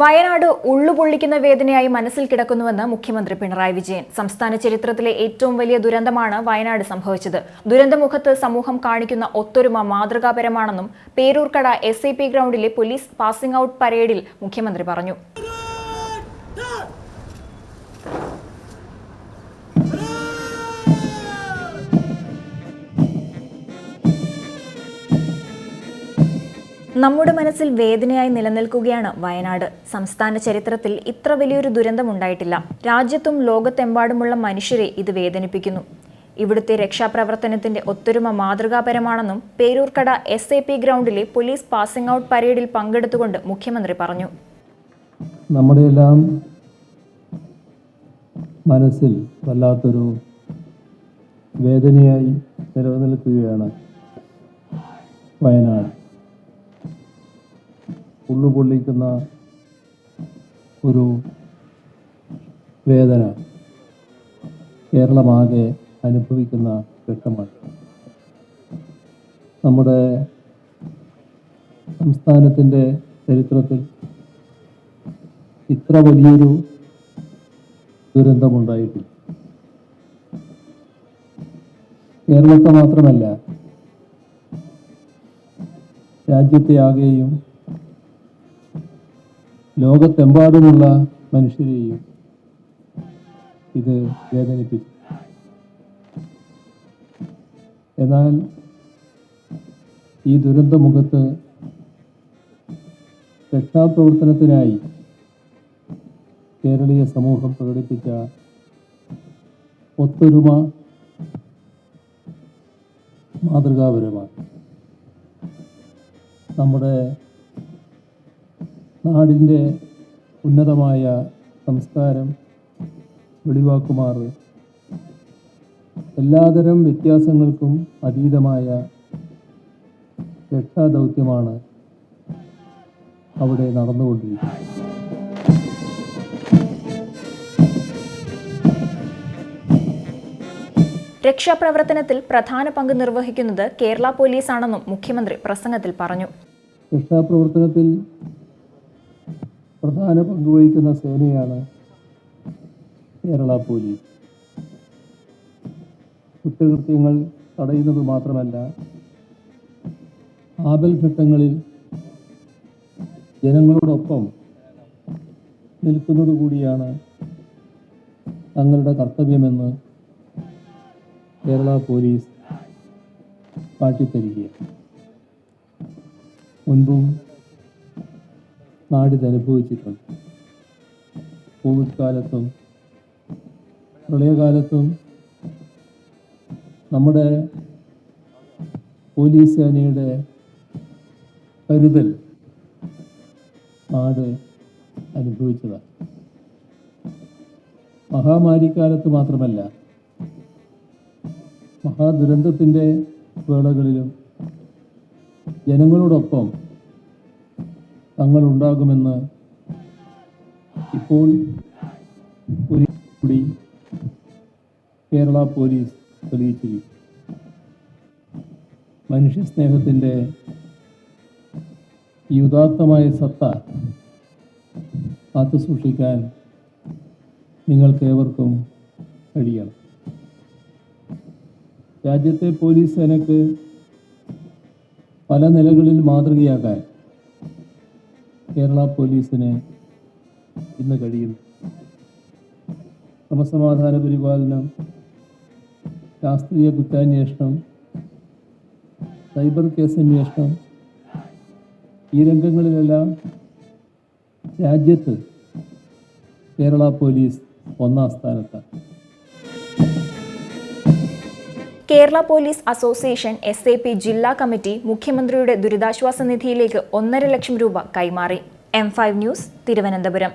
വയനാട് ഉള്ളുപൊള്ളിക്കുന്ന വേദനയായി മനസ്സിൽ കിടക്കുന്നുവെന്ന് മുഖ്യമന്ത്രി പിണറായി വിജയൻ. സംസ്ഥാന ചരിത്രത്തിലെ ഏറ്റവും വലിയ ദുരന്തമാണ് വയനാട് സംഭവിച്ചത്. ദുരന്തമുഖത്ത് സമൂഹം കാണിക്കുന്ന ഒത്തൊരുമ മാതൃകാപരമാണെന്നും പേരൂർക്കട SIP ഗ്രൗണ്ടിലെ പോലീസ് പാസിംഗ് ഔട്ട് പരേഡിൽ മുഖ്യമന്ത്രി പറഞ്ഞു. നമ്മുടെ മനസ്സിൽ വേദനയായി നിലനിൽക്കുകയാണ് വയനാട്. സംസ്ഥാന ചരിത്രത്തിൽ ഇത്ര വലിയൊരു ദുരന്തമുണ്ടായിട്ടില്ല. രാജ്യത്തും ലോകത്തെമ്പാടുമുള്ള മനുഷ്യരെ ഇത് വേദനിപ്പിക്കുന്നു. ഇവിടുത്തെ രക്ഷാപ്രവർത്തനത്തിന്റെ ഒത്തൊരുമ മാതൃകാപരമാണെന്നും പേരൂർക്കട SIP ഗ്രൗണ്ടിലെ പോലീസ് പാസിംഗ് ഔട്ട് പരേഡിൽ പങ്കെടുത്തുകൊണ്ട് മുഖ്യമന്ത്രി പറഞ്ഞു. നമ്മുടെ എല്ലാം മനസ്സിൽ വല്ലാത്തൊരു വേദനയായി നിലനിൽക്കുകയാണ് വയനാട്. ഉള്ളുപൊള്ളിക്കുന്ന ഒരു വേദന കേരളമാകെ അനുഭവിക്കുന്ന ഘട്ടമാണ്. നമ്മുടെ സംസ്ഥാനത്തിൻ്റെ ചരിത്രത്തിൽ ഇത്ര വലിയൊരു ദുരന്തമുണ്ടായിട്ടില്ല. കേരളത്തെ മാത്രമല്ല, രാജ്യത്തെ ആകെയും ലോകത്തെമ്പാടുമുള്ള മനുഷ്യരെയും ഇത് വേദനിപ്പിച്ചു. എന്നാൽ ഈ ദുരന്തമുഖത്ത് രക്ഷാപ്രവർത്തനത്തിനായി കേരളീയ സമൂഹം പ്രകടിപ്പിച്ച ഒത്തൊരുമ മാതൃകാപരമാണ്. നമ്മുടെ നാടിൻ്റെ ഉന്നതമായ സംസ്കാരം വെളിവാക്കുമാറ് എല്ലാതരം വ്യത്യാസങ്ങൾക്കും അതീതമായ രക്ഷാദൗത്യമാണ് അവിടെ നടന്നുകൊണ്ടിരിക്കുന്നത്. രക്ഷാപ്രവർത്തനത്തിൽ പ്രധാന പങ്ക് നിർവഹിക്കുന്നത് കേരള പോലീസാണെന്നും മുഖ്യമന്ത്രി പ്രസംഗത്തിൽ പറഞ്ഞു. രക്ഷാപ്രവർത്തനത്തിൽ പ്രധാന പങ്കുവഹിക്കുന്ന സേനയാണ് കേരള പോലീസ്. കുറ്റകൃത്യങ്ങൾ തടയുന്നത് മാത്രമല്ല, ആപൽഘട്ടങ്ങളിൽ ജനങ്ങളോടൊപ്പം നിൽക്കുന്നത് കൂടിയാണ് തങ്ങളുടെ കർത്തവ്യമെന്ന് കേരള പോലീസ് കാട്ടിത്തരികയാണ്. മുൻപും നാടിത് അനുഭവിച്ചിട്ടുണ്ട്. കോവിഡ് കാലത്തും പ്രളയകാലത്തും നമ്മുടെ പോലീസ് സേനയുടെ കരുതൽ നാട് അനുഭവിച്ചതാണ്. മഹാമാരിക്കാലത്ത് മാത്രമല്ല, മഹാദുരന്തത്തിൻ്റെ വേളകളിലും ജനങ്ങളോടൊപ്പം തങ്ങളുണ്ടാകുമെന്ന് ഇപ്പോൾ കൂടി കേരള പോലീസ് തെളിയിച്ചിരിക്കും. മനുഷ്യസ്നേഹത്തിൻ്റെ ഈ ഉദാത്തമായ സത്ത കാത്തുസൂക്ഷിക്കാൻ നിങ്ങൾക്കേവർക്കും കഴിയണം. രാജ്യത്തെ പോലീസ് സേനയ്ക്ക് പല നിലകളിൽ മാതൃകയാകാൻ കേരള പോലീസിന് ഇന്ന് കഴിയുന്നു. ക്രമസമാധാന പരിപാലനം, ശാസ്ത്രീയ കുറ്റാന്വേഷണം, സൈബർ കേസ് അന്വേഷണം, ഈ രംഗങ്ങളിലെല്ലാം രാജ്യത്ത് കേരള പോലീസ് ഒന്നാം സ്ഥാനത്താണ്. കേരള പോലീസ് അസോസിയേഷൻ SIP ജില്ലാ കമ്മിറ്റി മുഖ്യമന്ത്രിയുടെ ദുരിതാശ്വാസ നിധിയിലേക്ക് 1.5 ലക്ഷം രൂപ കൈമാറി. M5 news, Thiruvananthapuram.